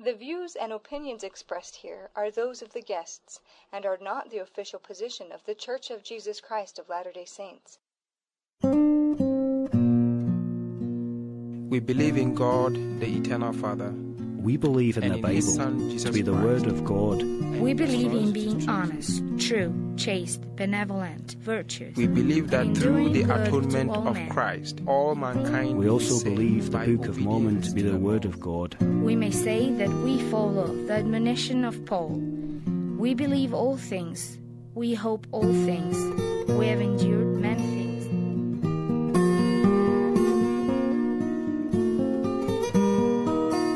The views and opinions expressed here are those of the guests and are not the official position of The Church of Jesus Christ of Latter-day Saints. We believe in God, the Eternal Father. We believe in the Bible Son, to be the Word of God. We believe in being honest, true, chaste, benevolent, virtuous. We believe that through the atonement of men. Christ, all mankind We will also be saved believe the by Book of Mormon obedience to be the Word of God. We may say that we follow the admonition of Paul. We believe all things. We hope all things. We have endured many things.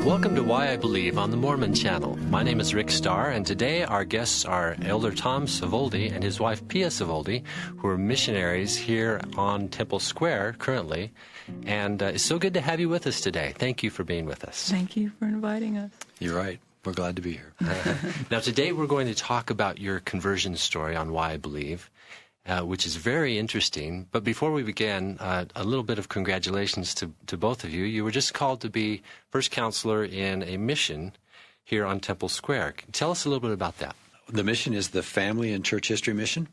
Welcome to Why I Believe on the Mormon Channel. My name is Rick Starr, and today our guests are Elder Tom Savoldi and his wife Pia Savoldi, who are missionaries here on Temple Square currently. And it's so good to have you with us today. Thank you for being with us. Thank you for inviting us. You're right. We're glad to be here. Now, today we're going to talk about your conversion story on Why I Believe, which is very interesting. But before we begin, a little bit of congratulations to both of you. You were just called to be first counselor in a mission here on Temple Square. Tell us a little bit about that. The mission is the Family and Church History Mission,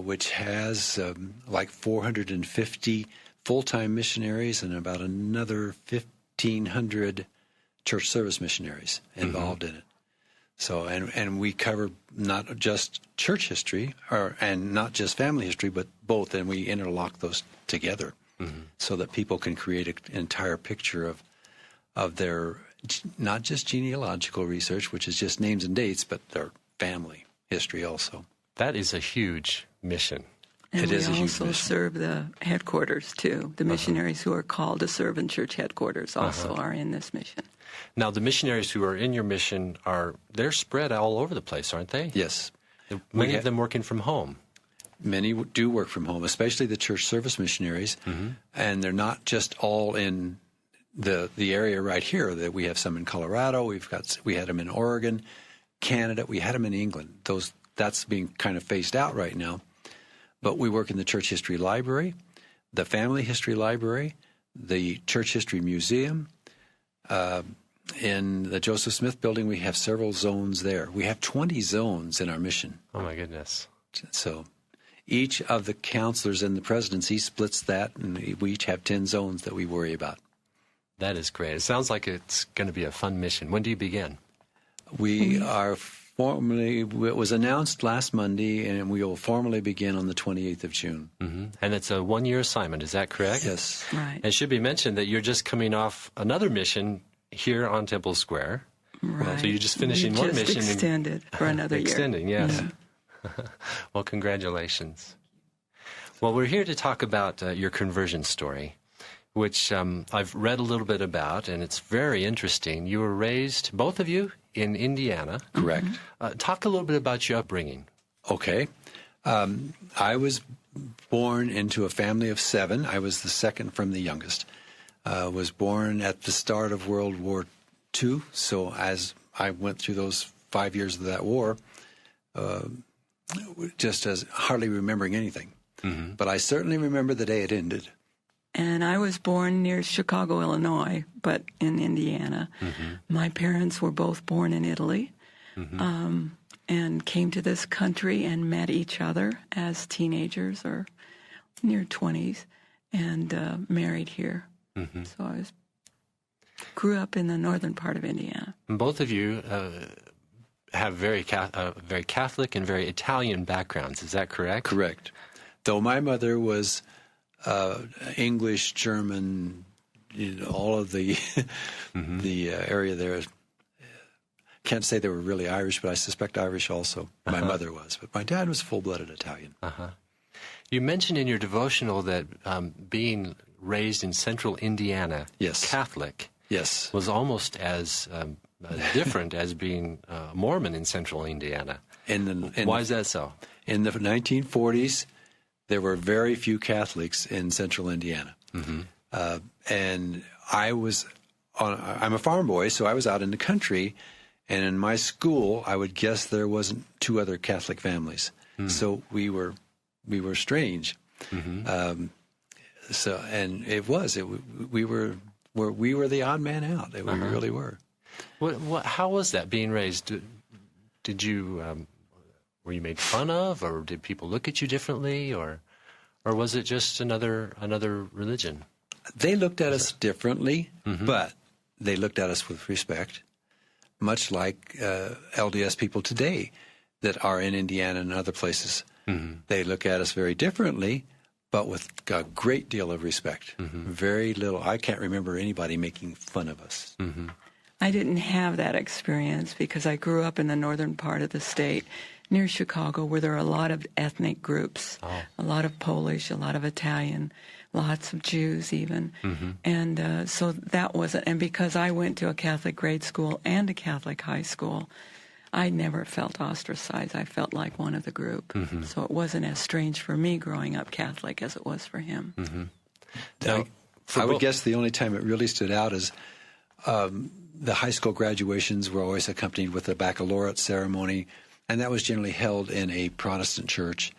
which has like 450 full-time missionaries and about another 1,500 church service missionaries involved in it. So, and we cover not just church history and not just family history, but both, and we interlock those together so that people can create an entire picture of their, not just genealogical research, which is just names and dates, but their family history also. That is a huge mission. And It is a huge we also mission. serve the headquarters, too. The missionaries who are called to serve in church headquarters also are in this mission. Now, the missionaries who are in your mission they're spread all over the place, aren't they? Yes. Many of them working from home. Many do work from home, especially the church service missionaries, and they're not just all in the area right here. That we have some in Colorado. We had them in Oregon, Canada. We had them in England. That's being kind of phased out right now. But we work in the Church History Library, the Family History Library, the Church History Museum. In the Joseph Smith Building, we have several zones there. We have 20 zones in our mission. Oh, my goodness. So each of the counselors in the presidency splits that, and we each have 10 zones that we worry about. That is great. It sounds like it's going to be a fun mission. When do you begin? We are formally, it was announced last Monday, and we will formally begin on the 28th of June. And it's a one-year assignment, is that correct? Yes. Right. And it should be mentioned that you're just coming off another mission here on Temple Square. Right. So you're just finishing We one just mission. extended for another year. Extending, yes. Well, congratulations. Well, we're here to talk about your conversion story, which I've read a little bit about, and it's very interesting. You were raised, both of you, in Indiana. Correct. Talk a little bit about your upbringing. Okay. I was born into a family of 7. I was the second from the youngest. Was born at the start of World War II. So as I went through those 5 years of that war, just as hardly remembering anything. But I certainly remember the day it ended. And I was born near Chicago, Illinois, but in Indiana. My parents were both born in Italy and came to this country and met each other as teenagers or near 20s and married here. So I grew up in the northern part of Indiana. And both of you have very Catholic and very Italian backgrounds. Is that correct? Correct. Though my mother was English, German, all of the the area there. Can't say they were really Irish, but I suspect Irish also. My mother was, but my dad was full-blooded Italian. You mentioned in your devotional that being raised in central Indiana, Yes. Catholic, Yes. was almost as different as being Mormon in central Indiana. Why is that so? In the 1940s, there were very few Catholics in central Indiana. And I'm a farm boy, so I was out in the country, and in my school, I would guess there wasn't 2 other Catholic families. So we were strange. We were the odd man out. We really were. How was that being raised? Did you were you made fun of, or did people look at you differently, or was it just another religion? They looked at us differently, but they looked at us with respect, much like LDS people today that are in Indiana and other places. They look at us very differently, but with a great deal of respect. Very little. I can't remember anybody making fun of us. I didn't have that experience because I grew up in the northern part of the state near Chicago, where there are a lot of ethnic groups, a lot of Polish, a lot of Italian, lots of Jews even. And so that wasn't, and because I went to a Catholic grade school and a Catholic high school, I never felt ostracized. I felt like one of the group. So it wasn't as strange for me growing up Catholic as it was for him. Now, I would guess the only time it really stood out is the high school graduations were always accompanied with a baccalaureate ceremony, and that was generally held in a Protestant church,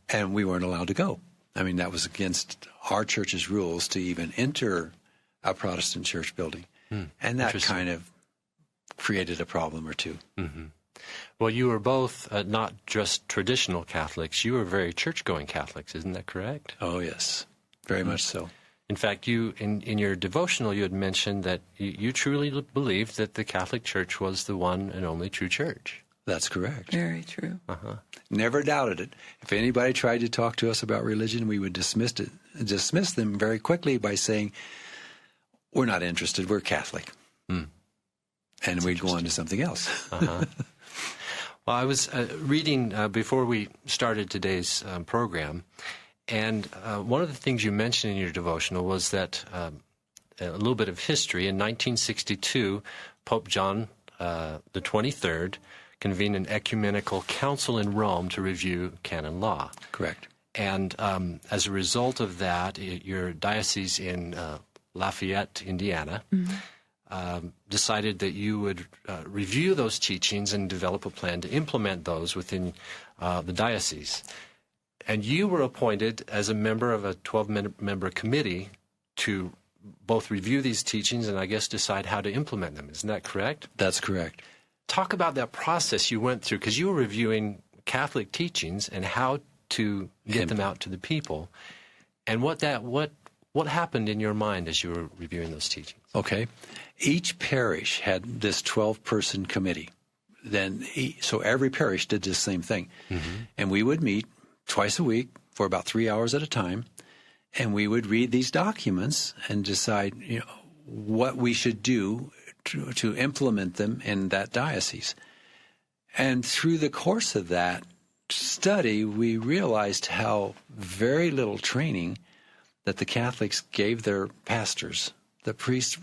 and we weren't allowed to go. I mean, that was against our church's rules to even enter a Protestant church building, and that kind of created a problem or two. Well, you were both not just traditional Catholics. You were very church-going Catholics, isn't that correct? Oh, yes, very much so. In fact, you in your devotional, you had mentioned that you truly believed that the Catholic Church was the one and only true church. That's correct. Very true. Never doubted it. If anybody tried to talk to us about religion, we would dismiss them very quickly by saying, we're not interested, we're Catholic. And we'd go on to something else. Well, I was reading before we started today's program, and one of the things you mentioned in your devotional was that a little bit of history. In 1962, Pope John the 23rd convened an ecumenical council in Rome to review canon law. Correct. And as a result of that, your diocese in Lafayette, Indiana, decided that you would review those teachings and develop a plan to implement those within the diocese. And you were appointed as a member of a 12-member committee to both review these teachings and, I guess, decide how to implement them. Isn't that correct? That's correct. Talk about that process you went through, because you were reviewing Catholic teachings and how to get them out to the people. And what happened in your mind as you were reviewing those teachings? Okay. Each parish had this 12-person committee. So every parish did the same thing. And we would meet twice a week for about 3 hours at a time, and we would read these documents and decide, what we should do to implement them in that diocese. And through the course of that study, we realized how very little training that the Catholics gave their pastors. The priests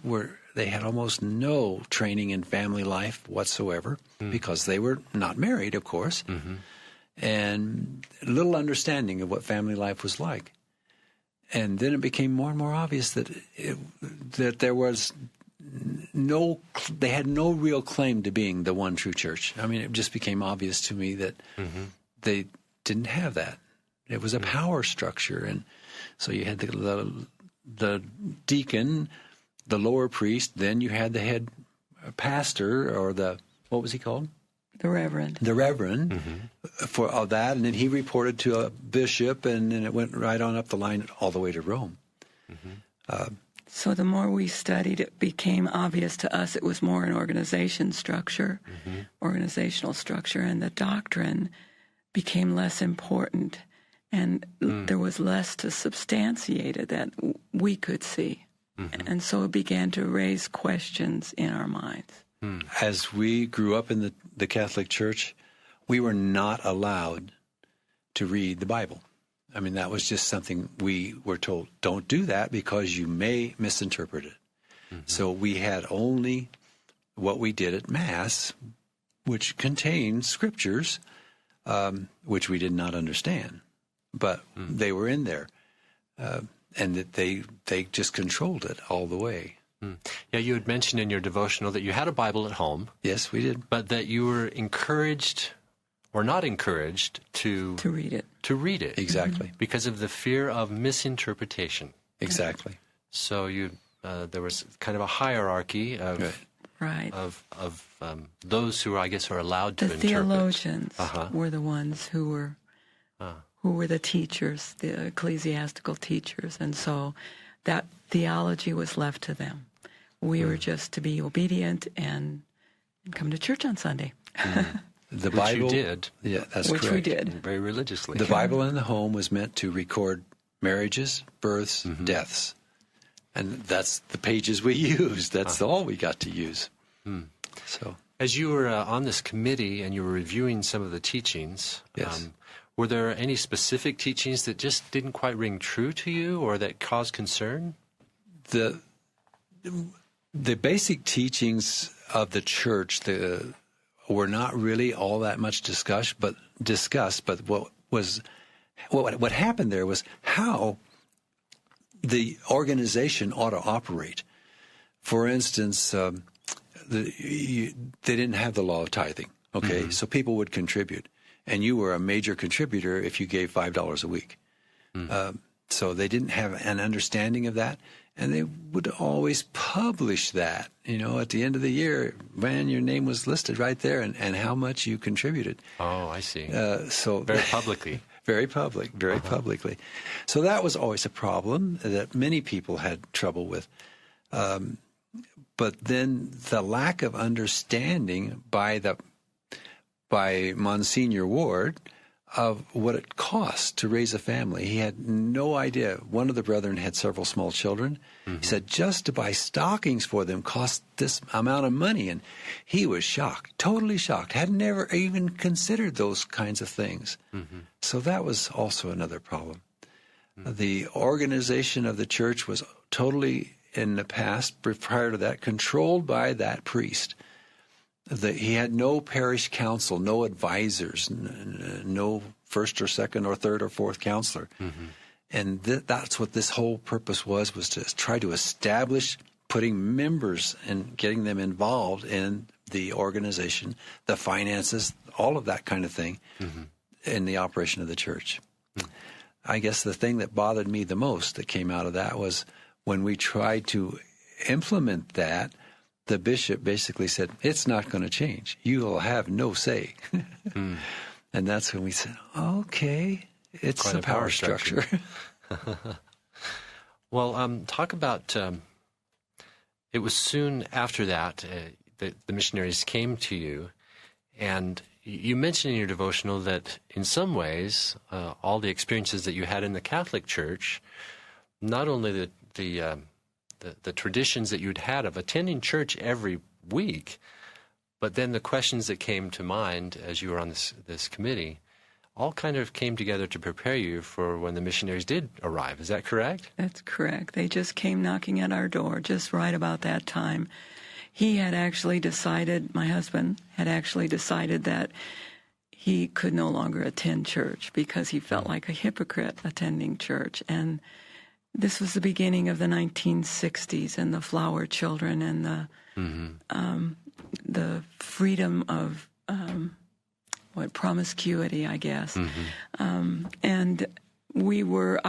they had almost no training in family life whatsoever, because they were not married, of course, and little understanding of what family life was like. And then it became more and more obvious that there was they had no real claim to being the one true church. I mean, it just became obvious to me that they didn't have that. It was a power structure, and so you had the deacon, the lower priest, then you had the head pastor, or what was he called? The Reverend. The Reverend, for all that, and then he reported to a bishop, and then it went right on up the line all the way to Rome. So the more we studied, it became obvious to us it was more an organizational structure, and the doctrine became less important, and there was less to substantiate it that we could see. And so it began to raise questions in our minds. As we grew up in the Catholic Church, we were not allowed to read the Bible. I mean, that was just something we were told, don't do that because you may misinterpret it. So we had only what we did at Mass, which contained scriptures, which we did not understand. But they were in there, and that they just controlled it all the way. Yeah, you had mentioned in your devotional that you had a Bible at home. Yes, we did. But that you were encouraged or not encouraged to read it. To read it. Exactly. Because of the fear of misinterpretation. Exactly. So there was kind of a hierarchy of Right. of those who, I guess, are allowed to The interpret. theologians were the ones who were the teachers, the ecclesiastical teachers, and so that theology was left to them. We were just to be obedient and come to church on Sunday. The Which Bible, you did. Yeah, that's Which correct. we did. Very religiously. The Bible in the home was meant to record marriages, births, deaths. And that's the pages we used. That's all we got to use. So, As you were on this committee and you were reviewing some of the teachings, Yes. Were there any specific teachings that just didn't quite ring true to you or that caused concern? the basic teachings of the church were not really all that much discussed. But what happened there was how the organization ought to operate. For instance, they didn't have the law of tithing. Okay, so people would contribute, and you were a major contributor if you gave $5 a week. So they didn't have an understanding of that, and they would always publish that. At the end of the year, man, your name was listed right there, and how much you contributed. Oh, I see. So Very publicly. very publicly. So that was always a problem that many people had trouble with. But then the lack of understanding by Monsignor Ward of what it costs to raise a family. He had no idea. One of the brethren had several small children. He said just to buy stockings for them cost this amount of money. And he was shocked, totally shocked, had never even considered those kinds of things. So that was also another problem. The organization of the church was totally, in the past, prior to that, controlled by that priest. He had no parish council, no advisors, no first or second or third or fourth counselor. And that's what this whole purpose was to try to establish putting members and getting them involved in the organization, the finances, all of that kind of thing in the operation of the church. I guess the thing that bothered me the most that came out of that was when we tried to implement that, the bishop basically said, it's not going to change. You will have no say. And that's when we said, okay, it's Quite the a power structure. Well, talk about, it was soon after that that the missionaries came to you, and you mentioned in your devotional that in some ways, all the experiences that you had in the Catholic Church, not only the traditions that you'd had of attending church every week, but then the questions that came to mind as you were on this committee all kind of came together to prepare you for when the missionaries did arrive. Is that correct? That's correct. They just came knocking at our door just right about that time. He had actually decided, my husband had actually decided that he could no longer attend church because he felt like a hypocrite attending church. And this was the beginning of the 1960s and the flower children and the freedom of promiscuity, I guess. And we were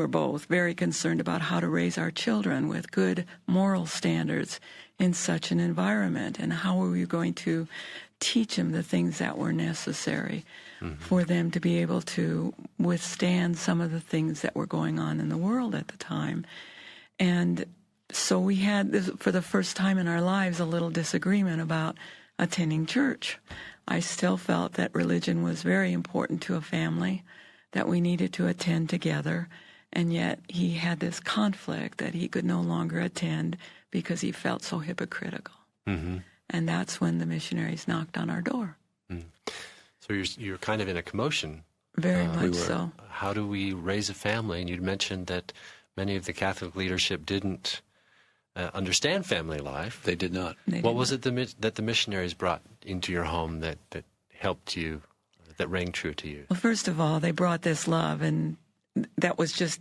both very concerned about how to raise our children with good moral standards in such an environment, and how were we going to teach them the things that were necessary for them to be able to withstand some of the things that were going on in the world at the time. And so we had, for the first time in our lives, a little disagreement about attending church. I still felt that religion was very important to a family, that we needed to attend together, and yet he had this conflict that he could no longer attend because he felt so hypocritical. And that's when the missionaries knocked on our door. So you're kind of in a commotion. Very much so. How do we raise a family? And you'd mentioned that many of the Catholic leadership didn't understand family life. They did not. What was it that the missionaries brought into your home that helped you, that rang true to you? Well, first of all, they brought this love, and that was just,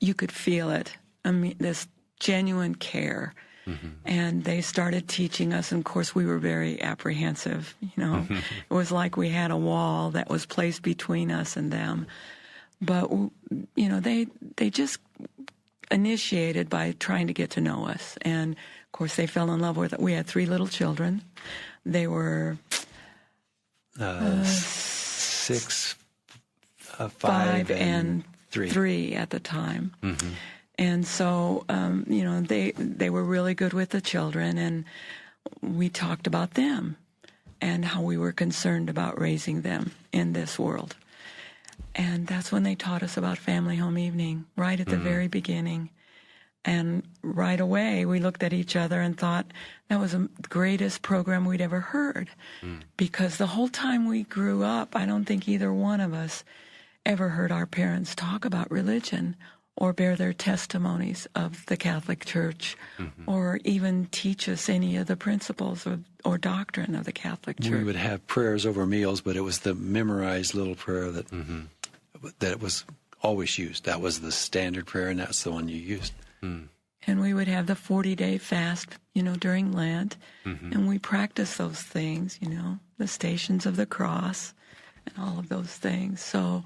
you could feel it. I mean, this genuine care. And they started teaching us, and of course we were very apprehensive. It was like we had a wall that was placed between us and them. But they just initiated by trying to get to know us. And of course, they fell in love with it. We had 3 little children. They were 6, 5, and 3 at the time. And so, they were really good with the children, and we talked about them and how we were concerned about raising them in this world. And that's when they taught us about Family Home Evening, right at the very beginning. And right away, we looked at each other and thought that was the greatest program we'd ever heard. Because the whole time we grew up, I don't think either one of us ever heard our parents talk about religion or bear their testimonies of the Catholic Church, or even teach us any of the principles or doctrine of the Catholic Church. We would have prayers over meals, but it was the memorized little prayer that that was always used. That was the standard prayer, and that's the one you used. And we would have the 40-day fast, during Lent, and we practiced those things, the Stations of the Cross and all of those things. So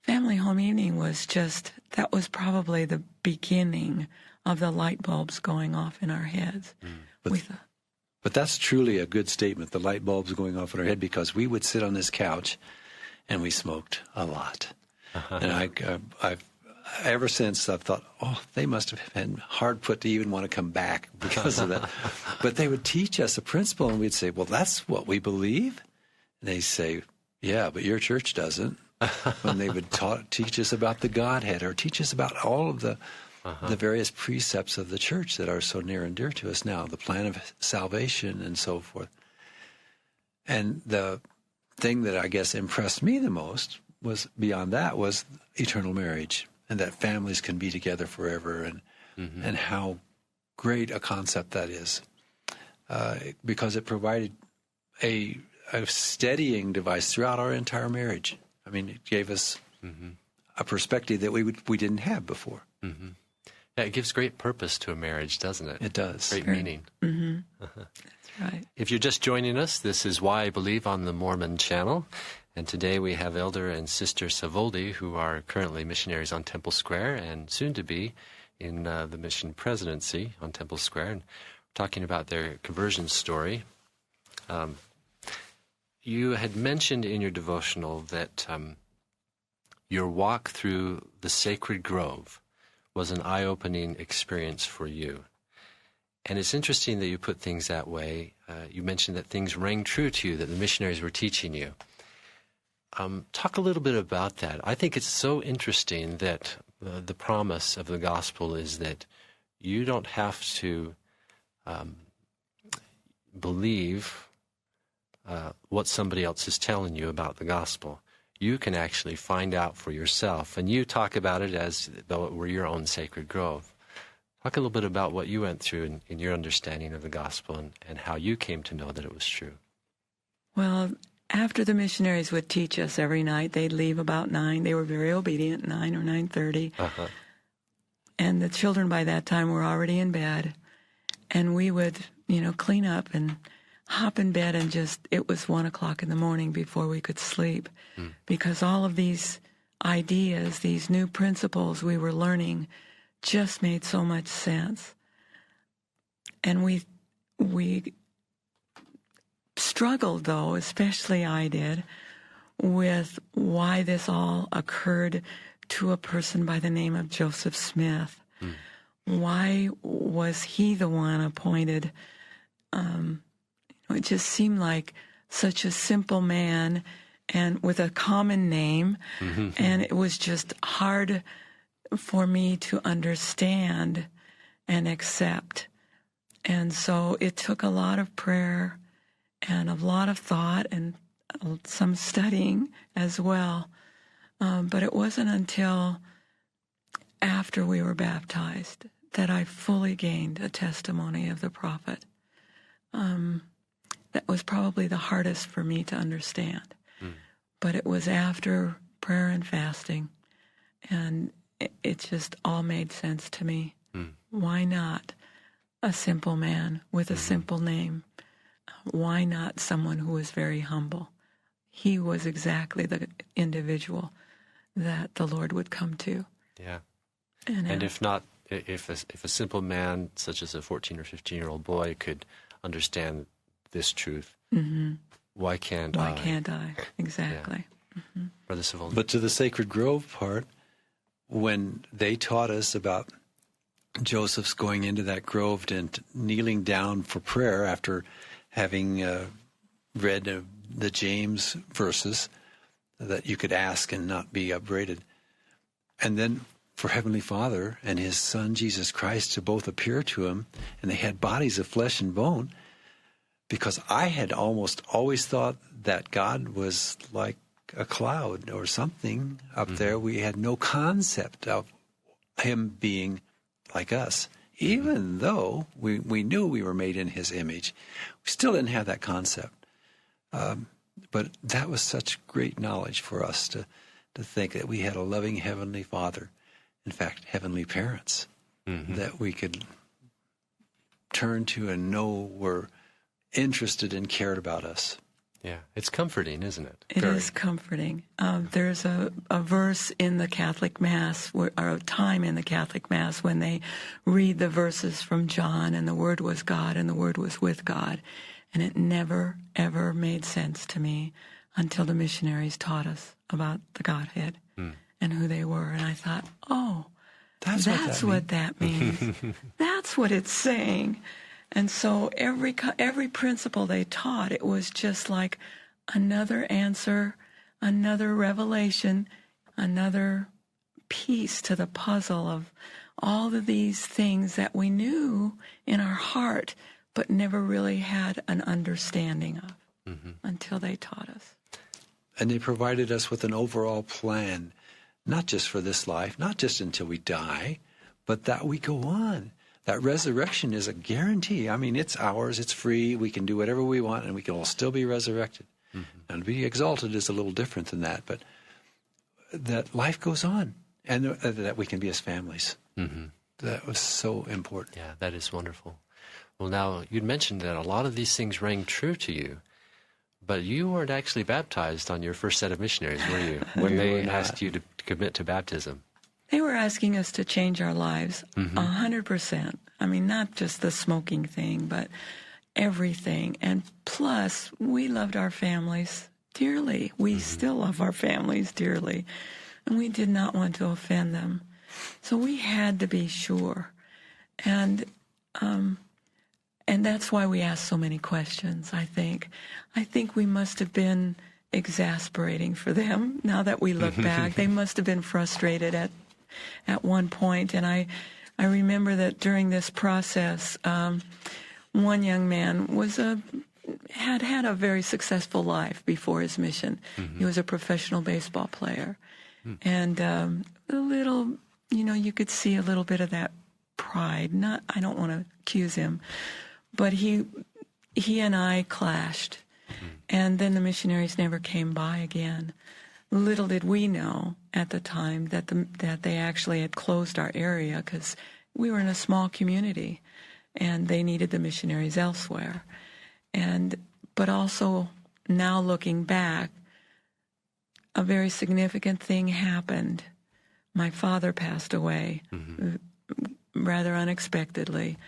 Family Home Evening was that was probably the beginning of the light bulbs going off in our heads. But that's truly a good statement, the light bulbs going off in our head, because we would sit on this couch and we smoked a lot. And I've ever since I've thought, they must have been hard put to even want to come back because of that. But they would teach us a principle, and we'd say, well, that's what we believe. And they say, yeah, but your church doesn't. When they would teach us about the Godhead, or teach us about all of the various precepts of the church that are so near and dear to us now, the plan of salvation and so forth. And the thing that I guess impressed me the most was eternal marriage, and that families can be together forever, and how great a concept that is, because it provided a steadying device throughout our entire marriage. I mean, it gave us a perspective that we didn't have before. Yeah, it gives great purpose to a marriage, doesn't it? It does. Great meaning. That's right. If you're just joining us, this is Why I Believe on the Mormon Channel. And today we have Elder and Sister Savoldi, who are currently missionaries on Temple Square and soon to be in the mission presidency on Temple Square. And we're talking about their conversion story. You had mentioned in your devotional that your walk through the sacred grove was an eye-opening experience for you. And it's interesting that you put things that way. You mentioned that things rang true to you, that the missionaries were teaching you. Talk a little bit about that. I think it's so interesting that the promise of the gospel is that you don't have to believe what somebody else is telling you about the gospel. You can actually find out for yourself. And you talk about it as though it were your own sacred grove. Talk a little bit about what you went through in your understanding of the gospel and how you came to know that it was true. Well, after the missionaries would teach us every night, they'd leave about 9. They were very obedient, 9 or 9:30. And the children by that time were already in bed. And we would, clean up and hop in bed, and it was 1 o'clock in the morning before we could sleep, because all of these ideas, these new principles we were learning just made so much sense. And we struggled, though, especially I did, with why this all occurred to a person by the name of Joseph Smith. Why was he the one appointed? It just seemed like such a simple man and with a common name, and it was just hard for me to understand and accept. And so it took a lot of prayer and a lot of thought and some studying as well. But it wasn't until after we were baptized that I fully gained a testimony of the prophet. That was probably the hardest for me to understand. But it was after prayer and fasting, and it just all made sense to me. Why not a simple man with a simple name? Why not someone who was very humble? He was exactly the individual that the Lord would come to. Yeah. And if not if a simple man, such as a 14 or 15-year-old boy, could understand this truth, why can't I? Why can't I? Exactly. Yeah. Brother Savoldi. But to the sacred grove part, when they taught us about Joseph's going into that grove and kneeling down for prayer after having read the James verses that you could ask and not be upbraided, and then for Heavenly Father and His Son Jesus Christ to both appear to him, and they had bodies of flesh and bone, because I had almost always thought that God was like a cloud or something up there. We had no concept of Him being like us. Even though we knew we were made in His image, we still didn't have that concept. But that was such great knowledge for us to think that we had a loving Heavenly Father, in fact, heavenly parents, that we could turn to and know were interested and cared about us. Yeah, it's comforting, isn't it? It is comforting. There's a verse in the Catholic Mass, or a time in the Catholic Mass when they read the verses from John, and the Word was God, and the Word was with God. And it never, ever made sense to me until the missionaries taught us about the Godhead and who they were. And I thought, oh, that's what that means. That's what it's saying. And so every principle they taught, it was just like another answer, another revelation, another piece to the puzzle of all of these things that we knew in our heart, but never really had an understanding of until they taught us. And they provided us with an overall plan, not just for this life, not just until we die, but that we go on. That resurrection is a guarantee. I mean, it's ours, it's free, we can do whatever we want, and we can all still be resurrected. And to be exalted is a little different than that, but that life goes on, and that we can be as families. That was so important. Yeah, that is wonderful. Well, now, you'd mentioned that a lot of these things rang true to you, but you weren't actually baptized on your first set of missionaries, were you? When they asked you to commit to baptism. They were asking us to change our lives 100%. I mean, not just the smoking thing, but everything. And plus, we loved our families dearly. We still love our families dearly. And we did not want to offend them. So we had to be sure. And that's why we asked so many questions, I think. I think we must have been exasperating for them. Now that we look back, they must have been frustrated at one point. And I remember that during this process, one young man had a very successful life before his mission. He was a professional baseball player. And a little, you could see a little bit of that pride. I don't want to accuse him, but he and I clashed. And then the missionaries never came by again. Little did we know at the time that they actually had closed our area, because we were in a small community and they needed the missionaries elsewhere. But also now looking back, a very significant thing happened. My father passed away rather unexpectedly,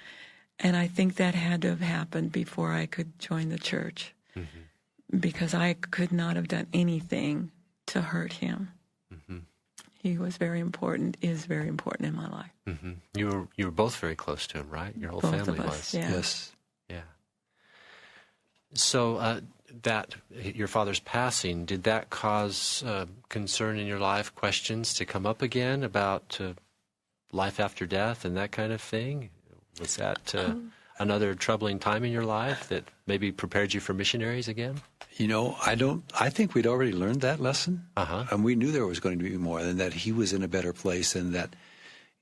and I think that had to have happened before I could join the church, because I could not have done anything to hurt him. He was very important, is very important in my life. You were both very close to him, right? Your whole Both family of us, was. yeah. Yes. Yeah. So that your father's passing, did that cause concern in your life, questions to come up again about life after death and that kind of thing? Was that another troubling time in your life that maybe prepared you for missionaries again? I think we'd already learned that lesson. And we knew there was going to be more, and that he was in a better place, and that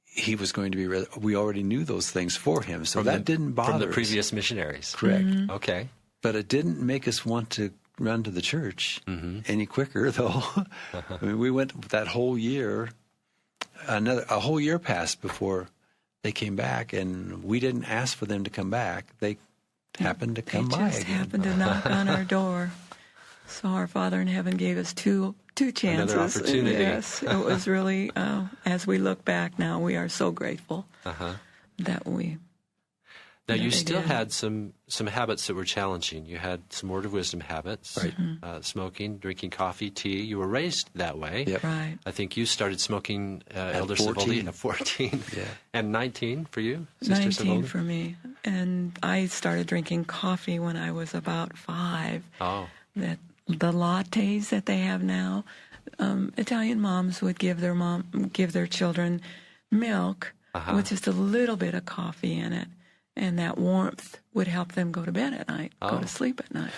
he was going to be, we already knew those things for him. So that didn't bother us. From the previous missionaries. Correct. Okay. But it didn't make us want to run to the church any quicker, though. I mean, we went that whole year, a whole year passed before they came back, and we didn't ask for them to come back. They happened to come by again. They just happened to knock on our door. So our Father in heaven gave us two 2 chances. Another opportunity. Yes, it was really, as we look back now, we are so grateful that we... Now, Yeah, you they still did. had some habits that were challenging. You had some word of wisdom habits, Right. Smoking, drinking coffee, tea. You were raised that way. Yep. Right. I think you started smoking, Elder 14. Savoldi, at 14. Yeah. And 19 for you, Sister 19 Savoldi? for me. And I started drinking coffee when I was about 5. Oh, That the lattes that they have now, Italian moms would give their children milk with just a little bit of coffee in it, and that warmth would help them go to bed at night, go to sleep at night.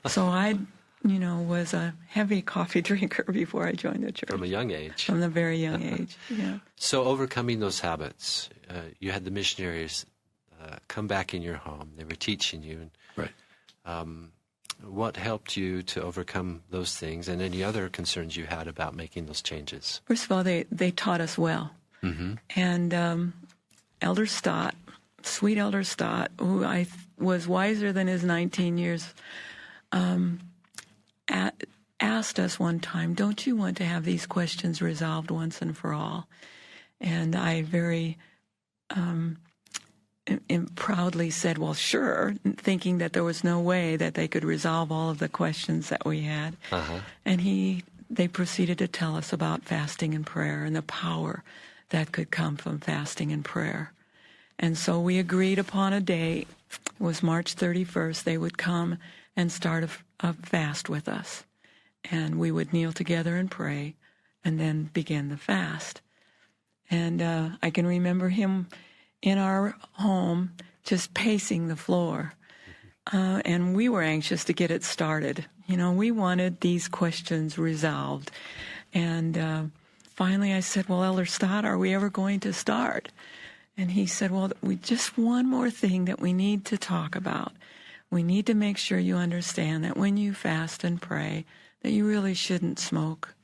So I, was a heavy coffee drinker before I joined the church. from a young age. From the very young age, yeah. So overcoming those habits, you had the missionaries come back in your home. They were teaching you. Right. What helped you to overcome those things and any other concerns you had about making those changes? First of all, they taught us well. And Elder Stott, sweet Elder Stott, who I was wiser than his 19 years, asked us one time, don't you want to have these questions resolved once and for all? And I very proudly said, well, sure, thinking that there was no way that they could resolve all of the questions that we had. And they proceeded to tell us about fasting and prayer and the power that could come from fasting and prayer. And so we agreed upon a date. It was March 31st. They would come and start a fast with us. And we would kneel together and pray and then begin the fast. And I can remember him in our home just pacing the floor. And we were anxious to get it started. We wanted these questions resolved. And finally I said, well, Elder Stott, are we ever going to start? And he said, well, we just one more thing that we need to talk about. We need to make sure you understand that when you fast and pray, that you really shouldn't smoke.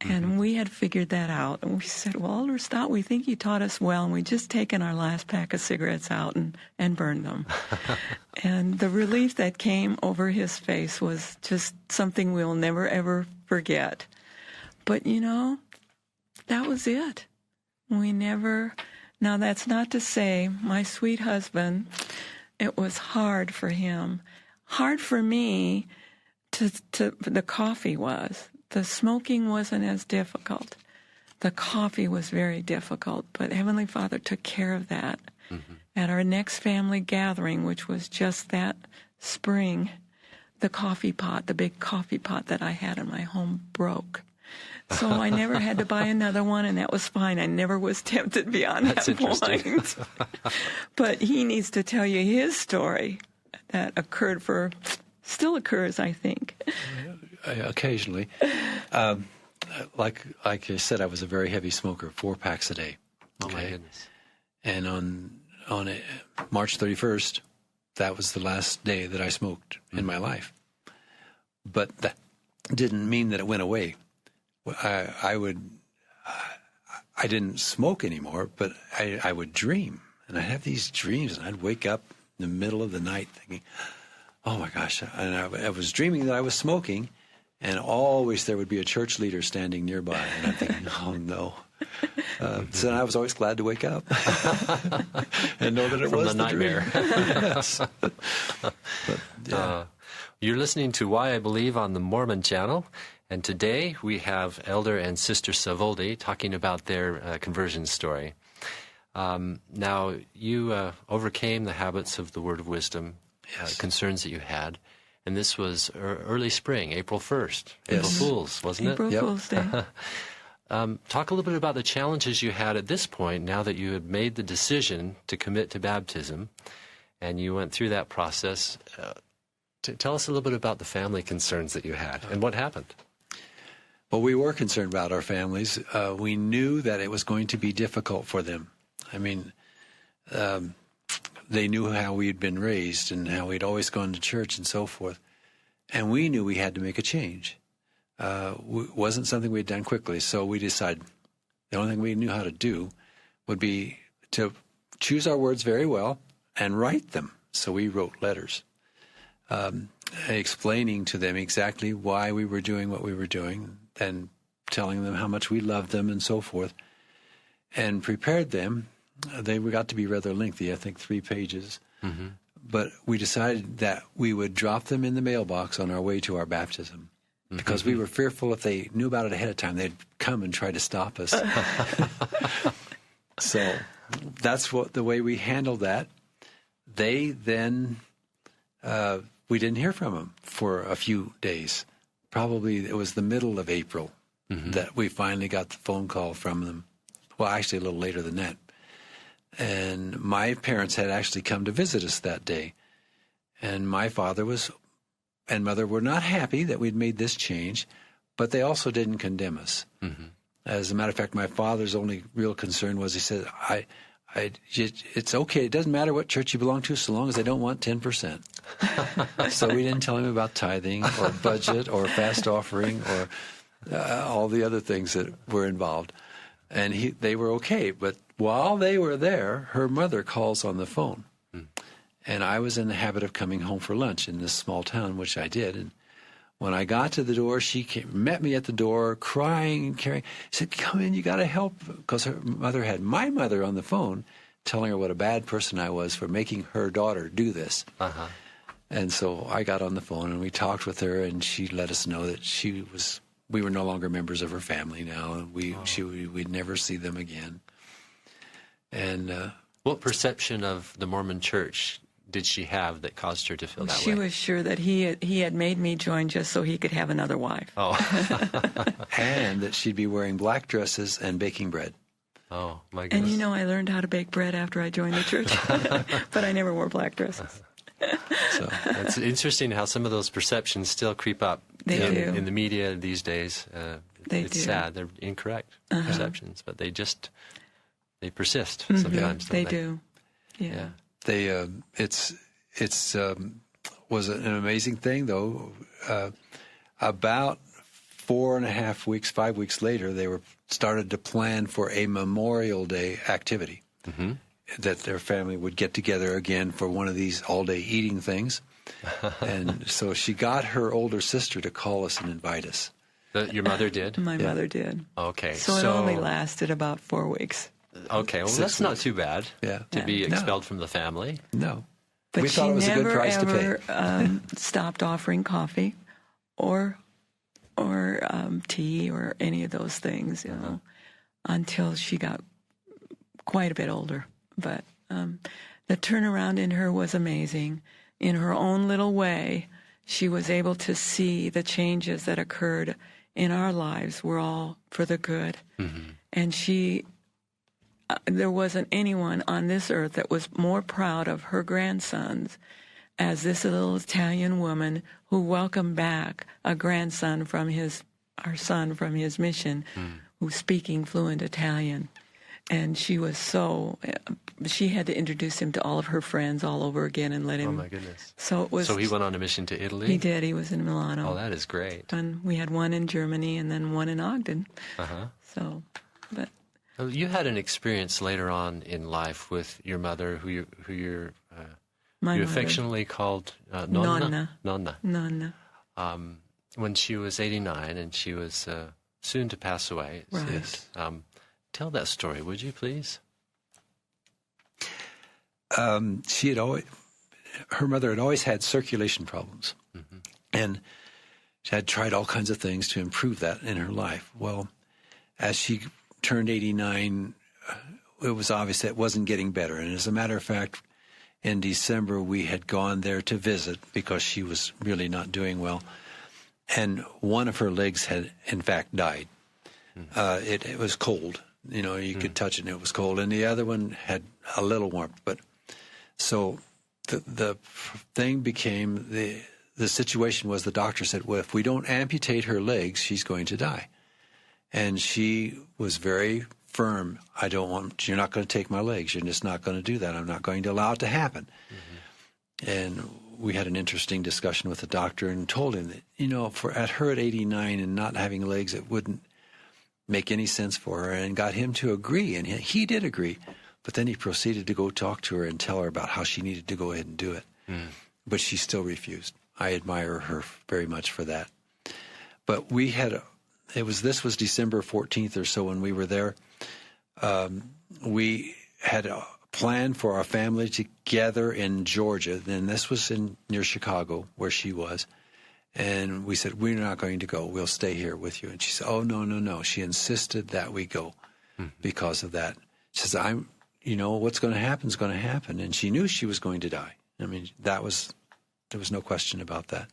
And we had figured that out. And we said, well, Elder Stott, we think you taught us well, and we just taken our last pack of cigarettes out and burned them. And the relief that came over his face was just something we'll never, ever forget. But, that was it. Now that's not to say my sweet husband, it was hard for him. Hard for me the coffee was. The smoking wasn't as difficult. The coffee was very difficult, but Heavenly Father took care of that. At our next family gathering, which was just that spring, the big coffee pot that I had in my home broke. So I never had to buy another one, and that was fine. I never was tempted beyond that point. But he needs to tell you his story that still occurs, I think. Occasionally. Like I said, I was a very heavy smoker, 4 packs a day. Oh, my goodness. And on March 31st, that was the last day that I smoked in my life. But that didn't mean that it went away. I didn't smoke anymore, but I would dream. And I'd have these dreams, and I'd wake up in the middle of the night thinking, oh, my gosh. And I was dreaming that I was smoking, and always there would be a church leader standing nearby. And I'm thinking, oh, no. So I was always glad to wake up and know that it From was the nightmare. Yes. You're listening to Why I Believe on the Mormon Channel, and today we have Elder and Sister Savoldi talking about their conversion story. Now, you overcame the habits of the Word of Wisdom, concerns that you had, and this was early spring, April 1st, April Fools, wasn't it? April Fool's Day. Talk a little bit about the challenges you had at this point, now that you had made the decision to commit to baptism, and you went through that process. Tell us a little bit about the family concerns that you had, and what happened. Well, we were concerned about our families. We knew that it was going to be difficult for them. I mean, they knew how we had been raised and how we'd always gone to church and so forth. And we knew we had to make a change. Wasn't something we'd done quickly, so we decided the only thing we knew how to do would be to choose our words very well and write them. So we wrote letters. explaining to them exactly why we were doing what we were doing, and telling them how much we loved them and so forth, and prepared them. They got to be rather lengthy, I think 3 pages. Mm-hmm. But we decided that we would drop them in the mailbox on our way to our baptism, because we were fearful if they knew about it ahead of time, they'd come and try to stop us. So that's the way we handled that. They then, we didn't hear from them for a few days. Probably it was the middle of April that we finally got the phone call from them. Well, actually a little later than that. And my parents had actually come to visit us that day. And my father and mother were not happy that we'd made this change, but they also didn't condemn us. Mm-hmm. As a matter of fact, my father's only real concern was, he said, it's okay. It doesn't matter what church you belong to so long as they don't want 10%. So we didn't tell him about tithing or budget or fast offering or all the other things that were involved. And they were okay. But while they were there, her mother calls on the phone. And I was in the habit of coming home for lunch in this small town, which I did. And when I got to the door, she met me at the door, crying and carrying. She said, "Come in, you got to help." Because her mother had my mother on the phone telling her what a bad person I was for making her daughter do this. Uh-huh. And so I got on the phone and we talked with her, and she let us know that we were no longer members of her family now, and we'd never see them again. And what perception of the Mormon Church did she have that caused her to feel that way? She was sure that he had made me join just so he could have another wife. Oh. And that she'd be wearing black dresses and baking bread. Oh, my goodness. And I learned how to bake bread after I joined the church, but I never wore black dresses. So it's interesting how some of those perceptions still creep up in the media these days. It's sad. They're incorrect perceptions, but they persist sometimes. They do. Yeah. It's was an amazing thing, though. About 5 weeks later, they started to plan for a Memorial Day activity, that their family would get together again for one of these all-day eating things. And so she got her older sister to call us and invite us. Your mother did? My mother did. Okay. So it only lasted about 4 weeks. Okay, well, that's not too bad to be expelled from the family. No. But we thought it was a good price to pay. Stopped offering coffee or tea or any of those things, until she got quite a bit older. But the turnaround in her was amazing. In her own little way, she was able to see the changes that occurred in our lives were all for the good. Mm-hmm. And there wasn't anyone on this earth that was more proud of her grandsons as this little Italian woman who welcomed back a grandson from our son from his mission, who's speaking fluent Italian. And she had to introduce him to all of her friends all over again and let him. Oh, my goodness. So he went on a mission to Italy? He did. He was in Milano. Oh, that is great. And we had one in Germany and then one in Ogden. So, but. You had an experience later on in life with your mother, who you affectionately called Nonna. Nonna. When she was 89 and she was soon to pass away. Right. Yes. Tell that story, would you, please? Her mother had always had circulation problems, and she had tried all kinds of things to improve that in her life. Well, as she turned 89, it was obvious that it wasn't getting better. And as a matter of fact, in December, we had gone there to visit because she was really not doing well. And one of her legs had, in fact, died. It was cold. You could touch it and it was cold. And the other one had a little warmth. But so the thing became, the situation was the doctor said, well, if we don't amputate her legs, she's going to die. And she was very firm. You're not going to take my legs. You're just not going to do that. I'm not going to allow it to happen. And we had an interesting discussion with the doctor and told him that, at her at 89 and not having legs, it wouldn't make any sense for her, and got him to agree. And he did agree. But then he proceeded to go talk to her and tell her about how she needed to go ahead and do it. But she still refused. I admire her very much for that. But this was December 14th or so when we were there. We had a plan for our family to gather in Georgia. Then this was near Chicago where she was. And we said, we're not going to go. We'll stay here with you. And she said, oh, no. She insisted that we go because of that. She says, what's going to happen is going to happen. And she knew she was going to die. I mean, there was no question about that.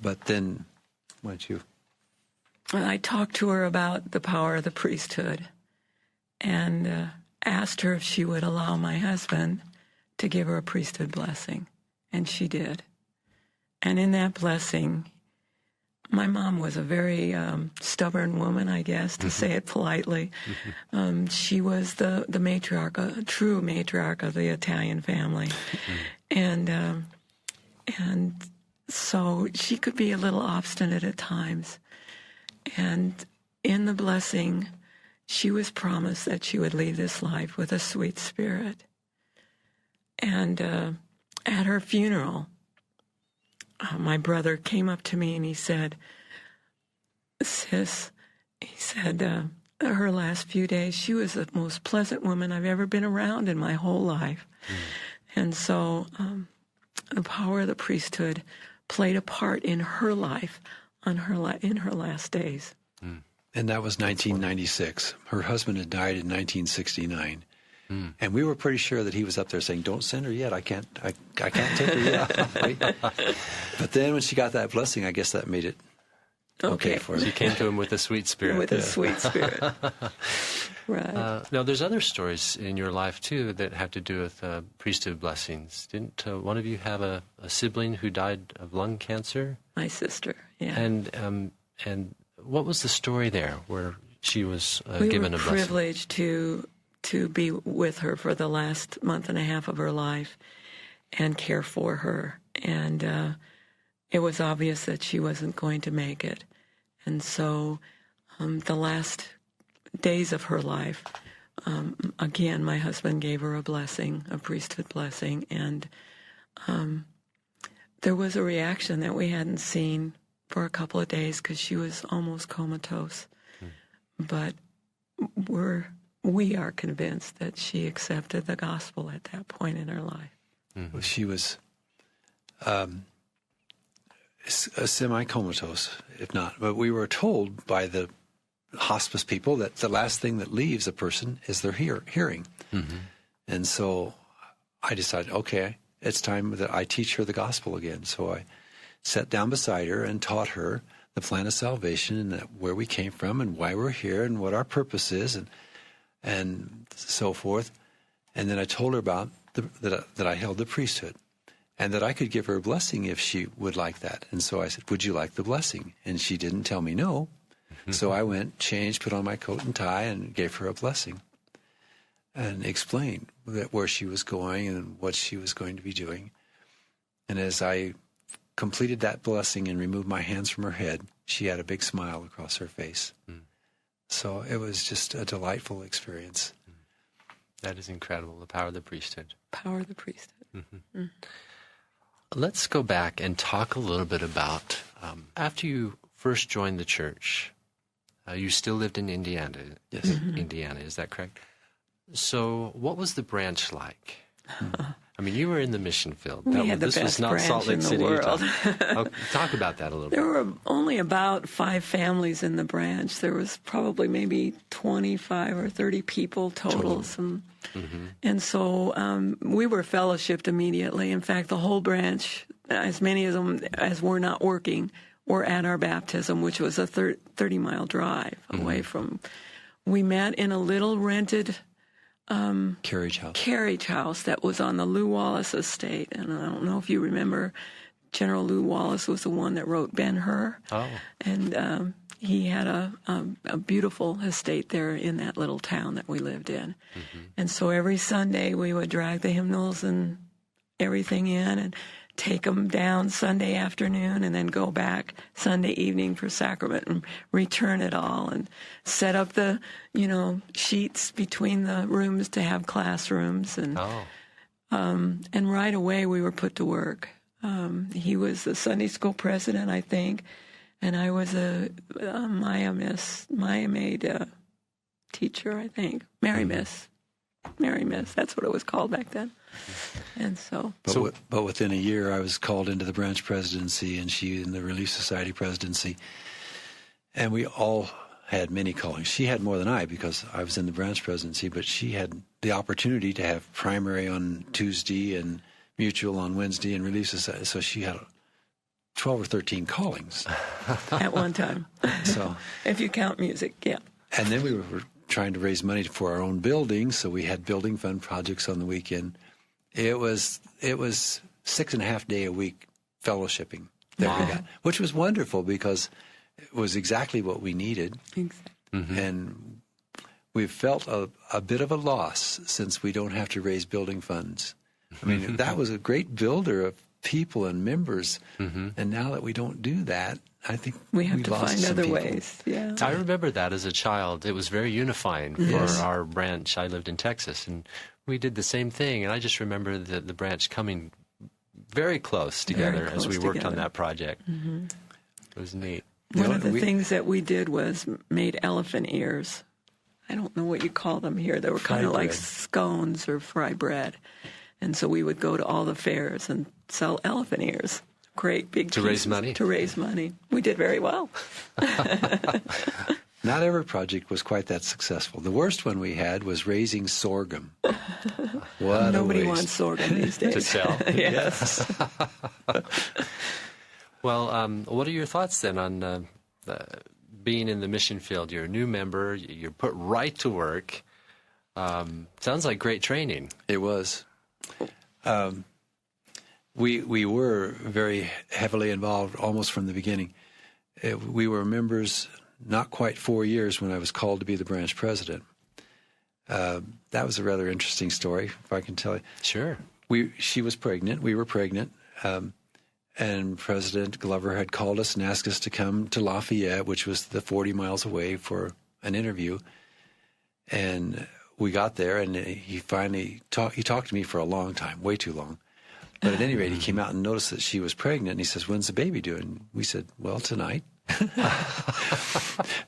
But then, why don't you? I talked to her about the power of the priesthood and asked her if she would allow my husband to give her a priesthood blessing. And she did. And in that blessing, my mom was a very stubborn woman, I guess, to say it politely. She was the matriarch, a true matriarch of the Italian family. And so she could be a little obstinate at times. And in the blessing, she was promised that she would leave this life with a sweet spirit. And at her funeral, my brother came up to me and he said, sis, he said, her last few days, she was the most pleasant woman I've ever been around in my whole life. And so the power of the priesthood played a part in her life in her last days. And that was 1996. Her husband had died in 1969. And we were pretty sure that he was up there saying, don't send her yet. I can't take her yet. But then when she got that blessing, I guess that made it okay for her. She came to him with a sweet spirit. With a sweet spirit. Right. Now, there's other stories in your life, too, that have to do with priesthood blessings. Didn't one of you have a sibling who died of lung cancer? My sister, yeah. And what was the story there where she was given a blessing? We were privileged to be with her for the last month and a half of her life and care for her. And it was obvious that she wasn't going to make it. And so the last days of her life, again, my husband gave her a blessing, a priesthood blessing. And there was a reaction that we hadn't seen for a couple of days because she was almost comatose. But we are convinced that she accepted the gospel at that point in her life. Well, she was semi-comatose, if not. But we were told by the hospice people that the last thing that leaves a person is their hearing. And so I decided, okay, it's time that I teach her the gospel again. So I sat down beside her and taught her the plan of salvation and where we came from and why we're here and what our purpose is and so forth. And then I told her about that I held the priesthood and that I could give her a blessing if she would like that. And so I said, would you like the blessing? And she didn't tell me no. So I went, changed, put on my coat and tie, and gave her a blessing and explained where she was going and what she was going to be doing. And as I completed that blessing and removed my hands from her head, she had a big smile across her face. So it was just a delightful experience. That is incredible, the power of the priesthood. Power of the priesthood. Let's go back and talk a little bit about, after you first joined the church, you still lived in Indiana. Yes. Indiana, is that correct? So what was the branch like? I mean, you were in the mission field. This was not Salt Lake City, Utah. Talk about that a little bit. There were only about 5 families in the branch. There was probably maybe 25 or 30 people total. And so we were fellowshipped immediately. In fact, the whole branch, as many of them as were not working, were at our baptism, which was a 30-mile drive away from. We met in a little rented carriage house that was on the Lew Wallace estate. And I don't know if you remember, General Lew Wallace was the one that wrote Ben-Hur. Oh. And he had a beautiful estate there in that little town that we lived in. And so every Sunday we would drag the hymnals and everything in and take them down Sunday afternoon and then go back Sunday evening for sacrament and return it all and set up the, sheets between the rooms to have classrooms. And right away we were put to work. He was the Sunday school president, I think, and I was a Maya Maid teacher, I think. Mary Miss. That's what it was called back then. And so... But within a year, I was called into the branch presidency, and she in the Relief Society presidency. And we all had many callings. She had more than I because I was in the branch presidency, but she had the opportunity to have primary on Tuesday and mutual on Wednesday and Relief Society. So she had 12 or 13 callings. At one time. So, if you count music, yeah. And then we were trying to raise money for our own building, so we had building fund projects on the weekend. It was 6.5 day a week fellowshipping that we got, which was wonderful because it was exactly what we needed. Exactly. And we've felt a bit of a loss since we don't have to raise building funds. I mean, that was a great builder of people and members, and now that we don't do that, I think we have to find other people. ways. Yeah, I remember that as a child. It was very unifying for our branch. I lived in Texas, and we did the same thing. And I just remember the branch coming very close together as we worked on that project. It was neat. One of the things that we did was made elephant ears. I don't know what you call them here. They were kind of like scones or fry bread. And so we would go to all the fairs and sell elephant ears. Great big to raise money. To raise money. We did very well. Not every project was quite that successful. The worst one we had was raising sorghum. What Nobody a waste. wants sorghum these days. To sell. Yes. Well, what are your thoughts then on being in the mission field? You're a new member. You're put right to work. Sounds like great training. It was. We were very heavily involved almost from the beginning. We were members not quite 4 years when I was called to be the branch president. That was a rather interesting story, if I can tell you. Sure. She was pregnant. We were pregnant. And President Glover had called us and asked us to come to Lafayette, which was the 40 miles away, for an interview. And we got there, and he finally talked to me for a long time, way too long. But at any rate, he came out and noticed that she was pregnant, and he says, "When's the baby due?" And we said, "Well, tonight."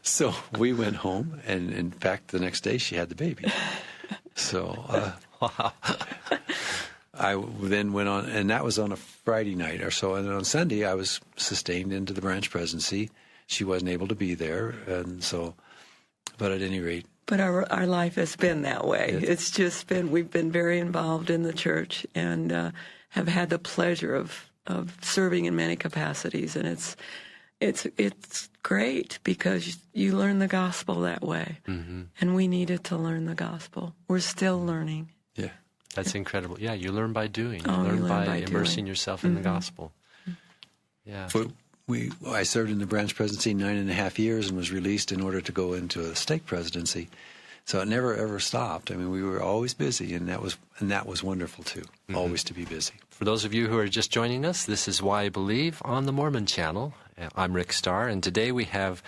So we went home, and in fact, the next day she had the baby. So Wow. I then went on, and that was on a Friday night or so. And on Sunday, I was sustained into the branch presidency. She wasn't able to be there, and so, but at any rate. But our life has been that way. It's just been, we've been very involved in the church and have had the pleasure of serving in many capacities. And it's great because you learn the gospel that way. And we needed to learn the gospel. We're still learning. Yeah. That's incredible. Yeah, you learn by doing. You learn by immersing doing. yourself in the gospel. Yeah. I served in the branch presidency 9.5 years and was released in order to go into a stake presidency. So it never ever stopped. I mean, we were always busy, and that was wonderful too. Always to be busy. For those of you who are just joining us, this is Why I Believe on the Mormon Channel. I'm Rick Starr, and today we have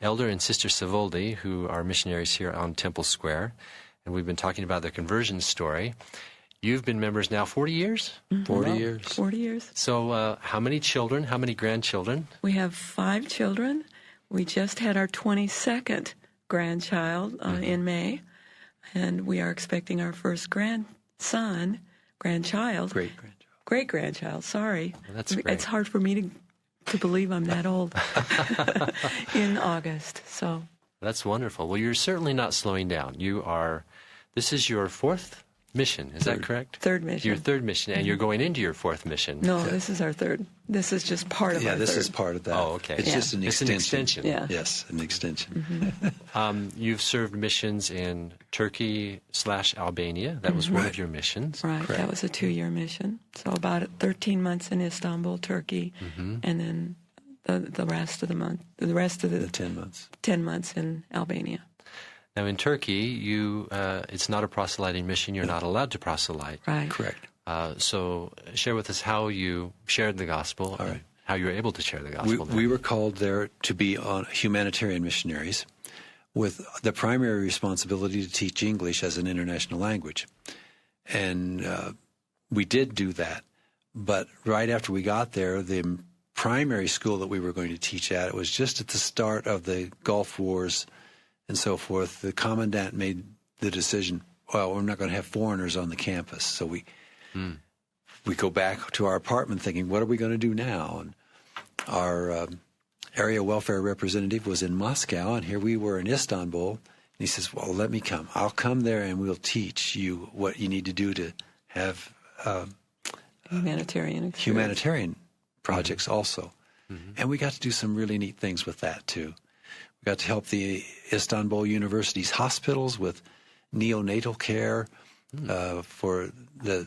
Elder and Sister Savoldi, who are missionaries here on Temple Square, and we've been talking about their conversion story. You've been members now 40 years? 40 years. 40 years. So how many children, how many grandchildren? We have 5 children. We just had our 22nd grandchild in May, and we are expecting our first great-grandchild, sorry. Well, that's great. It's hard for me to believe I'm that old, in August, so. That's wonderful. Well, you're certainly not slowing down. This is your 4th mission, is that correct? Third mission. Your 3rd mission, and you're going into your 4th mission. No, this is our 3rd. This is just part of our 3rd. Yeah, this is part of that. Oh, okay. It's just an It's extension. an extension. Yeah. Yes, an extension. You've served missions in Turkey/Albania. That was one of your missions. Right, that was a 2-year mission. So about 13 months in Istanbul, Turkey, and then the rest of the 10 months. 10 months in Albania. Now, in Turkey, it's not a proselyting mission. You're not allowed to proselyte. Right. Correct. So share with us how you shared the gospel, All right. how you were able to share the gospel. We were called there to be humanitarian missionaries with the primary responsibility to teach English as an international language. And we did do that. But right after we got there, the primary school that we were going to teach at, it was just at the start of the Gulf Wars and so forth. The commandant made the decision, well, we're not going to have foreigners on the campus. So we go back to our apartment thinking, what are we going to do now? And our area welfare representative was in Moscow, and here we were in Istanbul. And he says, well, let me come. I'll come there and we'll teach you what you need to do to have humanitarian projects also. And we got to do some really neat things with that too. We got to help the Istanbul University's hospitals with neonatal care for the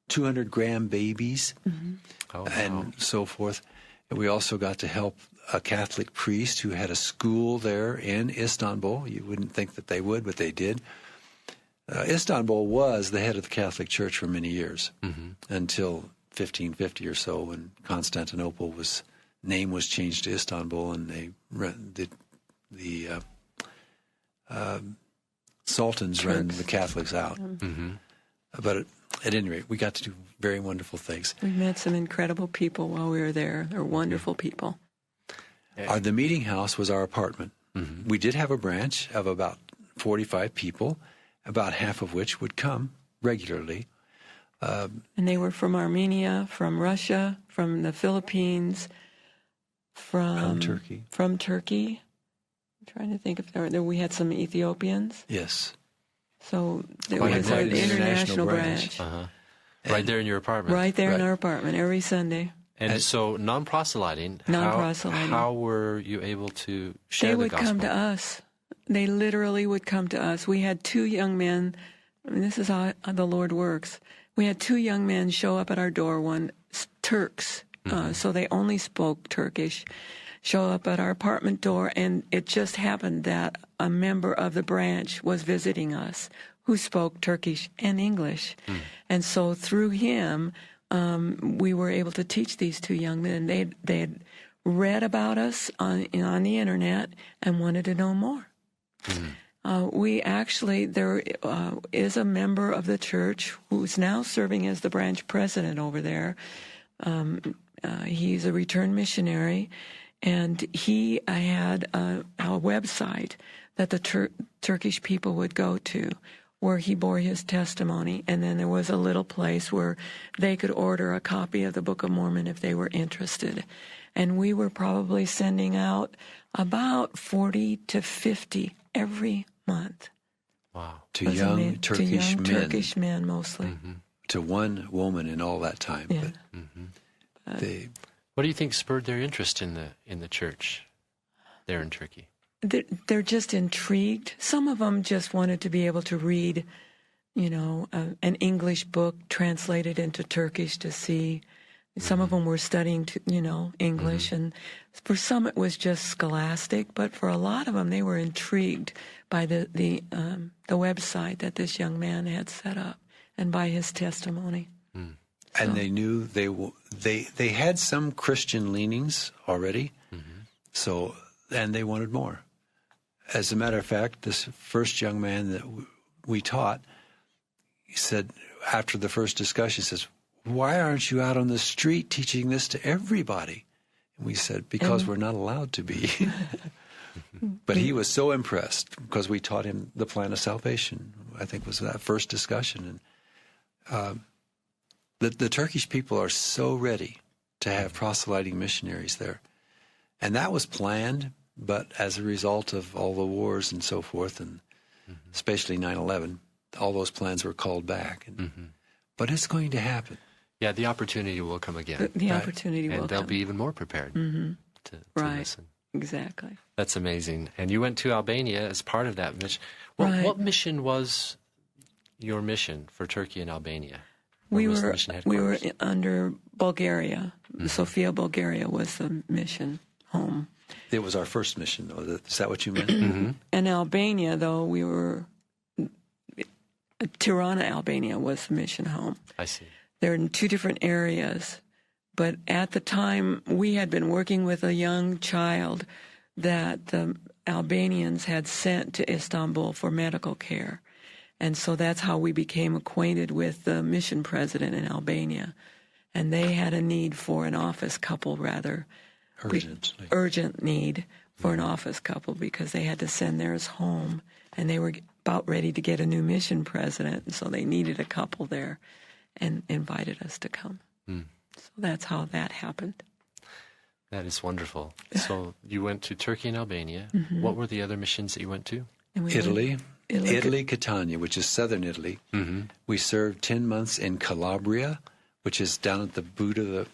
200-gram babies and so forth. And we also got to help a Catholic priest who had a school there in Istanbul. You wouldn't think that they would, but they did. Istanbul was the head of the Catholic Church for many years, until 1550 or so, when Constantinople name was changed to Istanbul, and the sultans ran the Catholics out. But at any rate, we got to do very wonderful things. We met some incredible people while we were there. They're wonderful people. The meeting house was our apartment. We did have a branch of about 45 people, about half of which would come regularly. And they were from Armenia, from Russia, from the Philippines, from Turkey. I'm trying to think if we had some Ethiopians. Yes. So there was an international branch. Right there in your apartment. Right there in our apartment every Sunday. And so non-proselyting, how were you able to share the gospel? They would come to us. They literally would come to us. We had two young men. I mean, this is how the Lord works. We had two young men show up at our door, one Turks, so they only spoke Turkish, show up at our apartment door, and it just happened that a member of the branch was visiting us who spoke Turkish and English. And so through him, we were able to teach these two young men. They had read about us on the internet and wanted to know more. There is a member of the church who's now serving as the branch president over there. He's a returned missionary, and he had a website that the Turkish people would go to, where he bore his testimony, and then there was a little place where they could order a copy of the Book of Mormon if they were interested. And we were probably sending out about 40 to 50 every month. Wow. To young Turkish men mostly. To one woman in all that time. Yeah. But what do you think spurred their interest in the church there in Turkey? They're just intrigued. Some of them just wanted to be able to read, an English book translated into Turkish to see. Some of them were studying, English, and for some it was just scholastic. But for a lot of them, they were intrigued by the website that this young man had set up, and by his testimony. And they knew they had some Christian leanings already, and they wanted more. As a matter of fact, this first young man that we taught, he said after the first discussion, he says, "Why aren't you out on the street teaching this to everybody?" And we said, because we're not allowed to be. But he was so impressed because we taught him the plan of salvation, I think was that first discussion. And the Turkish people are so ready to have proselyting missionaries there. And that was planned, but as a result of all the wars and so forth, and especially 9/11, all those plans were called back. But it's going to happen. Yeah, the opportunity will come again. The opportunity will come. And they'll be even more prepared to listen. Exactly. That's amazing. And you went to Albania as part of that mission. Well, what mission was your mission for Turkey and Albania? We were under Bulgaria. Sofia, Bulgaria was the mission home. It was our first mission, though. Is that what you meant? And Albania, though, we were... Tirana, Albania was the mission home. I see. They're in two different areas. But at the time, we had been working with a young child that the Albanians had sent to Istanbul for medical care. And so that's how we became acquainted with the mission president in Albania. And they had a need for an office couple, rather. Urgent need for an office couple because they had to send theirs home. And they were about ready to get a new mission president. And so they needed a couple there and invited us to come. So that's how that happened. That is wonderful. So you went to Turkey and Albania. What were the other missions that you went to? Italy, Catania, which is southern Italy. We served 10 months in Calabria, which is down at the boot of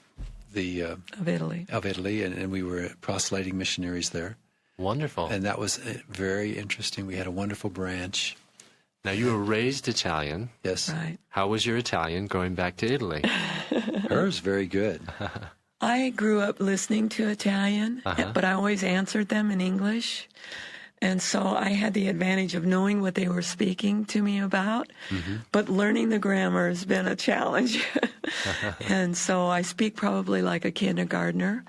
of Italy, and we were proselyting missionaries there. Wonderful. And that was very interesting. We had a wonderful branch. Now, you were raised Italian. Yes. Right. How was your Italian going back to Italy? Hers very good. I grew up listening to Italian, but I always answered them in English. And so I had the advantage of knowing what they were speaking to me about, but learning the grammar has been a challenge. And so I speak probably like a kindergartner,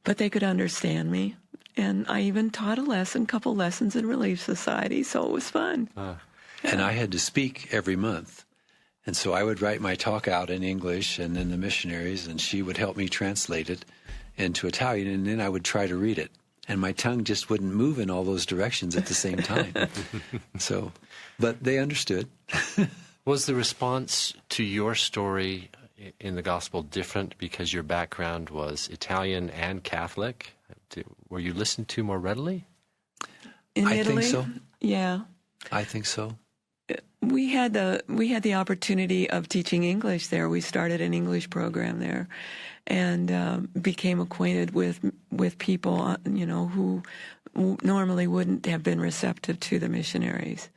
but they could understand me. And I even taught a couple lessons in Relief Society, so it was fun. And I had to speak every month. And so I would write my talk out in English and then the missionaries, and she would help me translate it into Italian, and then I would try to read it. And my tongue just wouldn't move in all those directions at the same time. But they understood. Was the response to your story in the gospel different because your background was Italian and Catholic? Were you listened to more readily? In I Italy? think so. Yeah. I think so. We had the opportunity of teaching English there. We started an English program there, and became acquainted with people, who normally wouldn't have been receptive to the missionaries.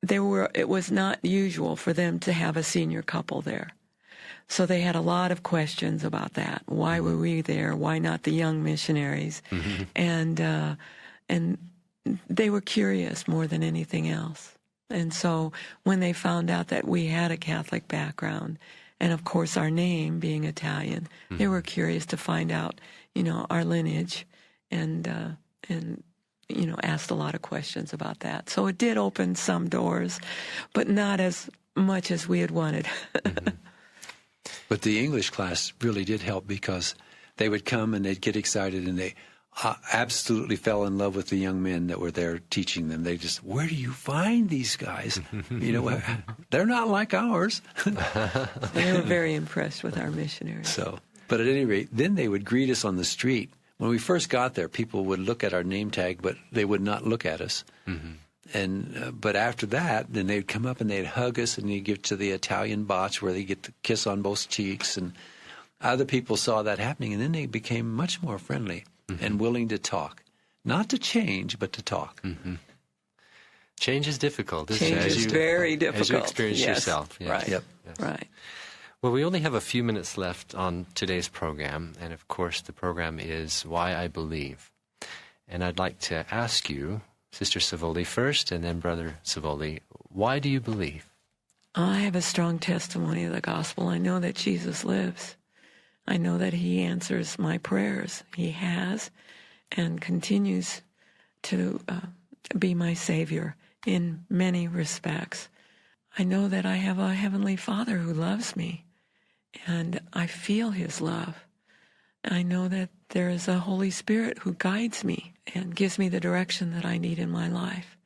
It was not usual for them to have a senior couple there, so they had a lot of questions about that. Why were we there? Why not the young missionaries? And they were curious more than anything else. And so when they found out that we had a Catholic background, and of course our name being Italian, they were curious to find out, our lineage, and asked a lot of questions about that. So it did open some doors, but not as much as we had wanted. But the English class really did help because they would come and they'd get excited, and they absolutely fell in love with the young men that were there teaching them. They just, where do you find these guys? They're not like ours. They were very impressed with our missionaries. But at any rate, then they would greet us on the street. When we first got there, people would look at our name tag, but they would not look at us. But after that, then they'd come up and they'd hug us, and they'd give to the Italian botch where they get the kiss on both cheeks. And other people saw that happening, and then they became much more friendly. And willing to talk. Not to change, but to talk. Change is difficult, isn't it? Change is very difficult. As you experience yourself. Yes. Right. Yep. Yes. Right. Well, we only have a few minutes left on today's program. And, of course, the program is Why I Believe. And I'd like to ask you, Sister Savoldi first, and then Brother Savoldi, why do you believe? I have a strong testimony of the gospel. I know that Jesus lives. I know that he answers my prayers. He has and continues to be my Savior in many respects. I know that I have a Heavenly Father who loves me, and I feel his love. I know that there is a Holy Spirit who guides me and gives me the direction that I need in my life.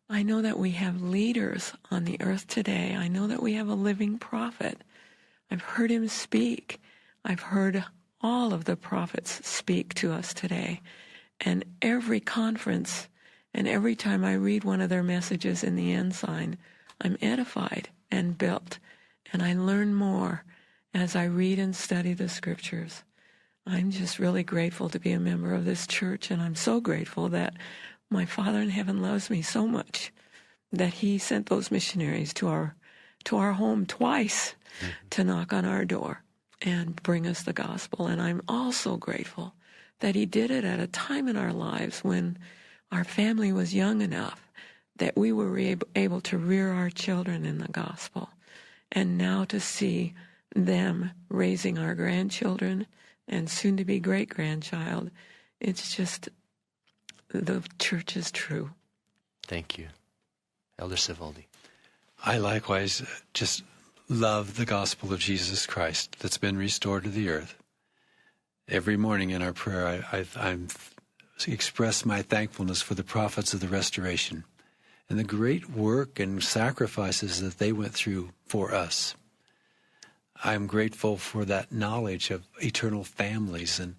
I know that we have leaders on the earth today. I know that we have a living prophet. I've heard him speak. I've heard all of the prophets speak to us today. And every conference and every time I read one of their messages in the Ensign, I'm edified and built. And I learn more as I read and study the scriptures. I'm just really grateful to be a member of this church, and I'm so grateful that my Father in heaven loves me so much that he sent those missionaries to our home twice to knock on our door and bring us the gospel. And I'm also grateful that he did it at a time in our lives when our family was young enough that we were able to rear our children in the gospel. And now to see them raising our grandchildren and soon to be great-grandchild, it's just, the church is true. Thank you. Elder Savoldi. I likewise just love the gospel of Jesus Christ that's been restored to the earth. Every morning in our prayer, I express my thankfulness for the prophets of the restoration and the great work and sacrifices that they went through for us. I'm grateful for that knowledge of eternal families and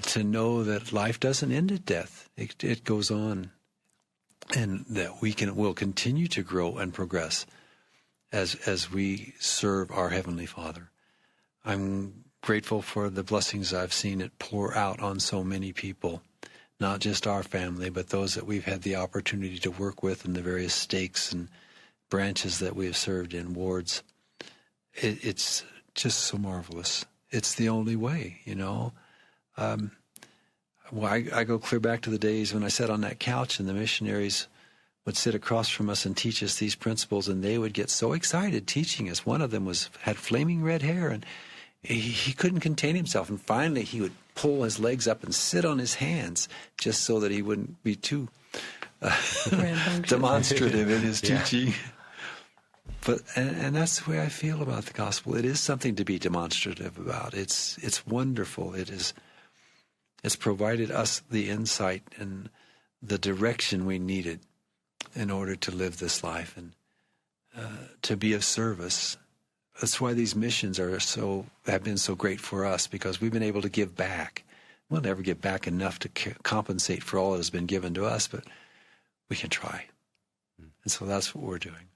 to know that life doesn't end at death. It goes on, and that will continue to grow and progress as we serve our Heavenly Father. I'm grateful for the blessings I've seen it pour out on so many people, not just our family, but those that we've had the opportunity to work with in the various stakes and branches that we have served in, wards. It's just so marvelous. It's the only way, you know. I go clear back to the days when I sat on that couch and the missionaries would sit across from us and teach us these principles, and they would get so excited teaching us. One of them had flaming red hair, and he couldn't contain himself, and finally he would pull his legs up and sit on his hands just so that he wouldn't be too demonstrative in his teaching. But and that's the way I feel about the gospel. It is something to be demonstrative about. It's wonderful. It's provided us the insight and the direction we needed in order to live this life and to be of service. That's why these missions have been so great for us, because we've been able to give back. We'll never get back enough to compensate for all that has been given to us, but we can try. And so that's what we're doing.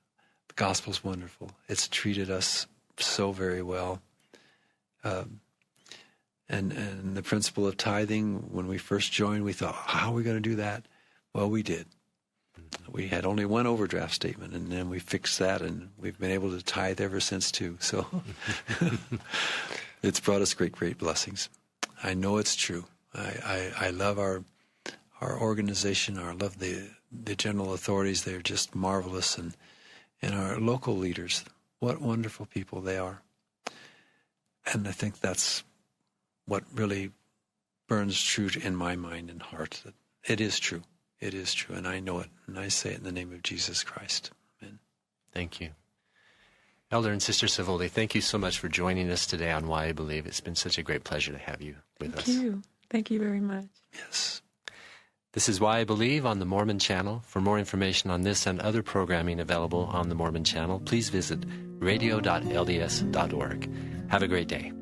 The gospel's wonderful. It's treated us so very well. And the principle of tithing, when we first joined, we thought, how are we going to do that? Well, we did. We had only one overdraft statement, and then we fixed that, and we've been able to tithe ever since, too. So it's brought us great, great blessings. I know it's true. I love our organization. I love the general authorities. They're just marvelous. And our local leaders, what wonderful people they are. And I think that's what really burns true in my mind and heart, that it is true. It is true, and I know it, and I say it in the name of Jesus Christ. Amen. Thank you. Elder and Sister Savoldi, thank you so much for joining us today on Why I Believe. It's been such a great pleasure to have you with us. Thank you. Thank you very much. Yes. This is Why I Believe on the Mormon Channel. For more information on this and other programming available on the Mormon Channel, please visit radio.lds.org. Have a great day.